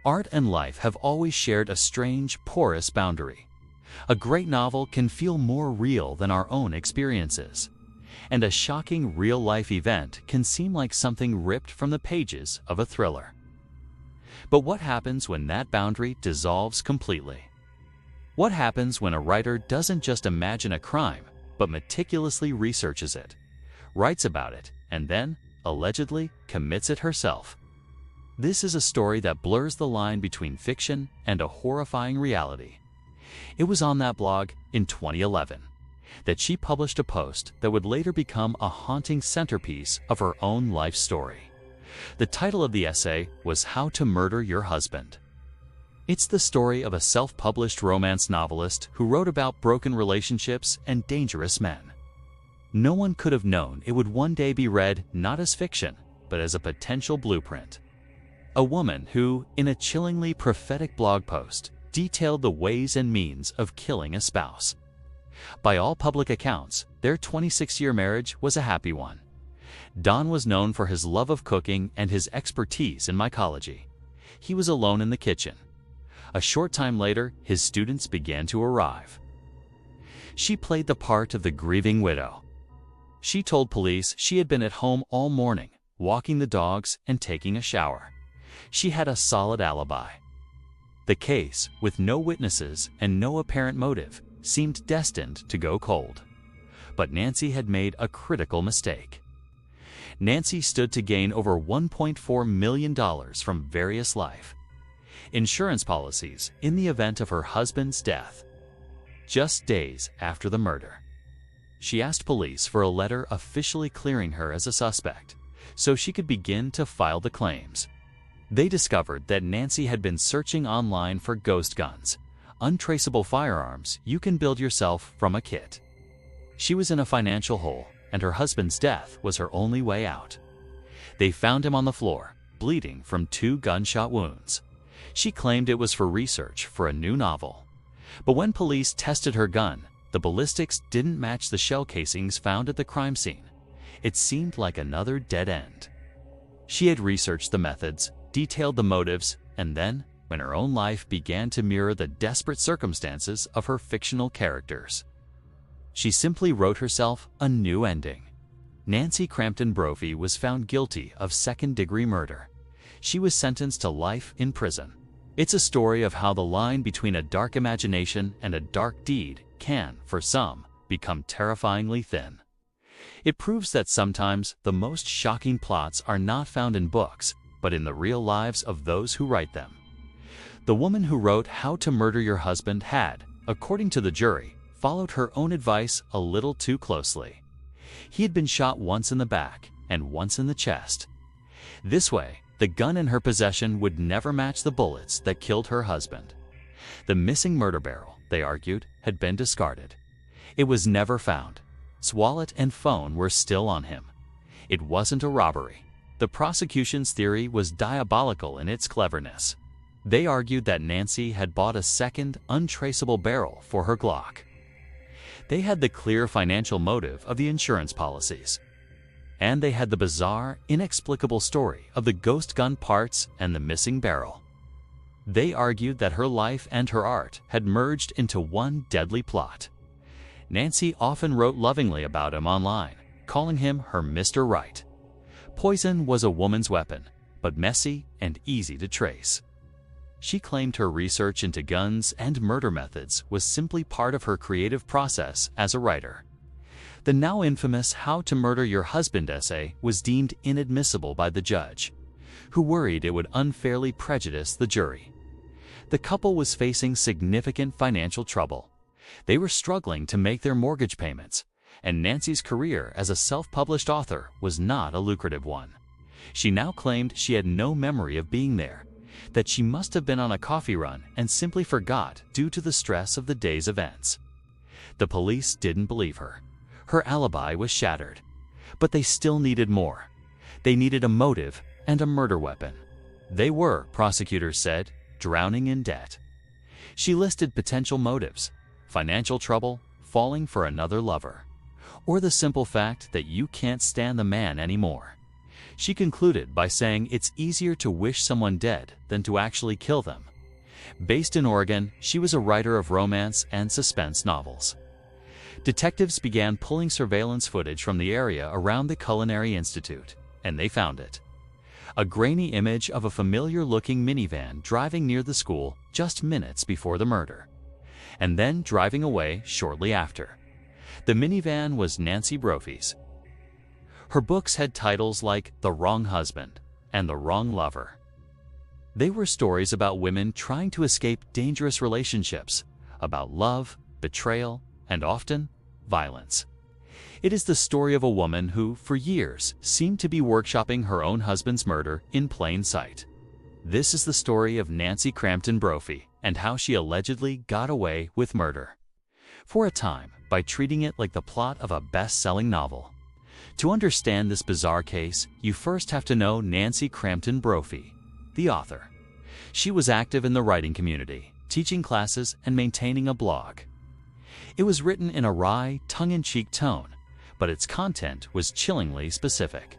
Art and life have always shared a strange, porous boundary. A great novel can feel more real than our own experiences, and a shocking real-life event can seem like something ripped from the pages of a thriller. But what happens when that boundary dissolves completely? What happens when a writer doesn't just imagine a crime, but meticulously researches it, writes about it, and then, allegedly, commits it herself? This is a story that blurs the line between fiction and a horrifying reality. It was on that blog in 2011 that she published a post that would later become a haunting centerpiece of her own life story. The title of the essay was How to Murder Your Husband. It's the story of a self-published romance novelist who wrote about broken relationships and dangerous men. No one could have known it would one day be read not as fiction, but as a potential blueprint. A woman who, in a chillingly prophetic blog post, detailed the ways and means of killing a spouse. By all public accounts, their 26-year marriage was a happy one. Don was known for his love of cooking and his expertise in mycology. He was alone in the kitchen. A short time later, his students began to arrive. She played the part of the grieving widow. She told police she had been at home all morning, walking the dogs and taking a shower. She had a solid alibi. The case, with no witnesses and no apparent motive, seemed destined to go cold. But Nancy had made a critical mistake. Nancy stood to gain over $1.4 million from various life insurance policies in the event of her husband's death. Just days after the murder, she asked police for a letter officially clearing her as a suspect so she could begin to file the claims. They discovered that Nancy had been searching online for ghost guns, untraceable firearms you can build yourself from a kit. She was in a financial hole, and her husband's death was her only way out. They found him on the floor, bleeding from 2 gunshot wounds. She claimed it was for research for a new novel. But when police tested her gun, the ballistics didn't match the shell casings found at the crime scene. It seemed like another dead end. She had researched the methods, detailed the motives, and then, when her own life began to mirror the desperate circumstances of her fictional characters, she simply wrote herself a new ending. Nancy Crampton Brophy was found guilty of second-degree murder. She was sentenced to life in prison. It's a story of how the line between a dark imagination and a dark deed can, for some, become terrifyingly thin. It proves that sometimes the most shocking plots are not found in books, but in the real lives of those who write them. The woman who wrote How to Murder Your Husband had, according to the jury, followed her own advice a little too closely. He had been shot once in the back and once in the chest. This way, the gun in her possession would never match the bullets that killed her husband. The missing murder barrel, they argued, had been discarded. It was never found. His wallet and phone were still on him. It wasn't a robbery. The prosecution's theory was diabolical in its cleverness. They argued that Nancy had bought a second, untraceable barrel for her Glock. They had the clear financial motive of the insurance policies. And they had the bizarre, inexplicable story of the ghost gun parts and the missing barrel. They argued that her life and her art had merged into one deadly plot. Nancy often wrote lovingly about him online, calling him her Mr. Right. Poison was a woman's weapon, but messy and easy to trace. She claimed her research into guns and murder methods was simply part of her creative process as a writer. The now infamous How to Murder Your Husband essay was deemed inadmissible by the judge, who worried it would unfairly prejudice the jury. The couple was facing significant financial trouble. They were struggling to make their mortgage payments, and Nancy's career as a self-published author was not a lucrative one. She now claimed she had no memory of being there, that she must have been on a coffee run and simply forgot due to the stress of the day's events. The police didn't believe her. Her alibi was shattered. But they still needed more. They needed a motive and a murder weapon. They were, prosecutors said, drowning in debt. She listed potential motives: financial trouble, falling for another lover, or the simple fact that you can't stand the man anymore. She concluded by saying it's easier to wish someone dead than to actually kill them. Based in Oregon, she was a writer of romance and suspense novels. Detectives began pulling surveillance footage from the area around the Culinary Institute, and they found it. A grainy image of a familiar-looking minivan driving near the school just minutes before the murder, and then driving away shortly after. The minivan was Nancy Brophy's. Her books had titles like The Wrong Husband and The Wrong Lover. They were stories about women trying to escape dangerous relationships, about love, betrayal, and often, violence. It is the story of a woman who, for years, seemed to be workshopping her own husband's murder in plain sight. This is the story of Nancy Crampton Brophy and how she allegedly got away with murder. For a time, by treating it like the plot of a best-selling novel. To understand this bizarre case, you first have to know Nancy Crampton Brophy, the author. She was active in the writing community, teaching classes and maintaining a blog. It was written in a wry, tongue-in-cheek tone, but its content was chillingly specific.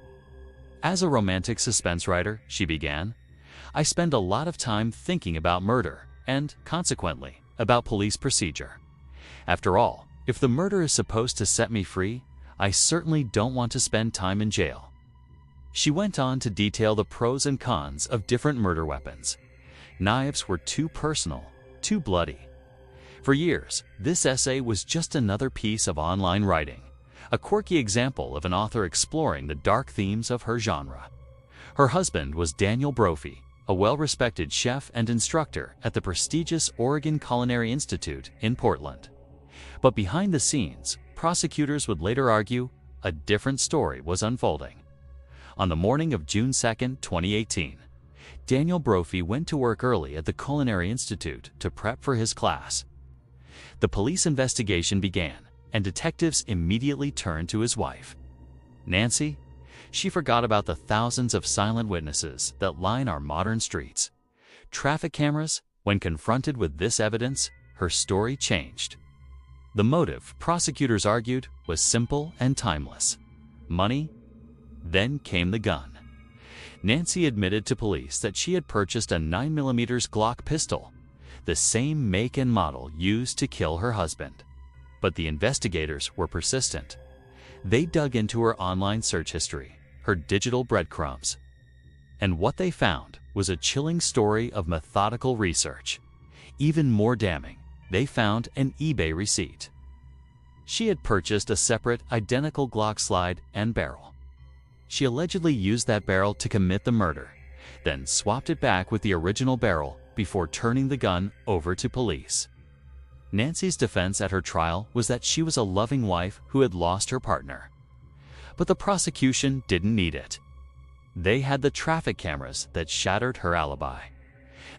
As a romantic suspense writer, she began, I spend a lot of time thinking about murder and, consequently, about police procedure. After all, if the murder is supposed to set me free, I certainly don't want to spend time in jail. She went on to detail the pros and cons of different murder weapons. Knives were too personal, too bloody. For years, this essay was just another piece of online writing, a quirky example of an author exploring the dark themes of her genre. Her husband was Daniel Brophy, a well-respected chef and instructor at the prestigious Oregon Culinary Institute in Portland. But behind the scenes, prosecutors would later argue a different story was unfolding. On the morning of June 2, 2018, Daniel Brophy went to work early at the Culinary Institute to prep for his class. The police investigation began, and detectives immediately turned to his wife. Nancy? She forgot about the thousands of silent witnesses that line our modern streets. Traffic cameras, when confronted with this evidence, her story changed. The motive, prosecutors argued, was simple and timeless. Money? Then came the gun. Nancy admitted to police that she had purchased a 9mm Glock pistol, the same make and model used to kill her husband. But the investigators were persistent. They dug into her online search history, her digital breadcrumbs. And what they found was a chilling story of methodical research. Even more damning, they found an eBay receipt. She had purchased a separate, identical Glock slide and barrel. She allegedly used that barrel to commit the murder, then swapped it back with the original barrel before turning the gun over to police. Nancy's defense at her trial was that she was a loving wife who had lost her partner. But the prosecution didn't need it. They had the traffic cameras that shattered her alibi.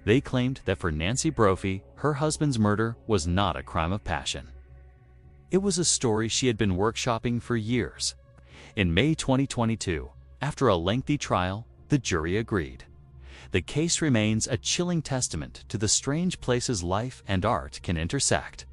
They claimed that for Nancy Brophy, her husband's murder was not a crime of passion. It was a story she had been workshopping for years. In May 2022, after a lengthy trial, the jury agreed. The case remains a chilling testament to the strange places life and art can intersect.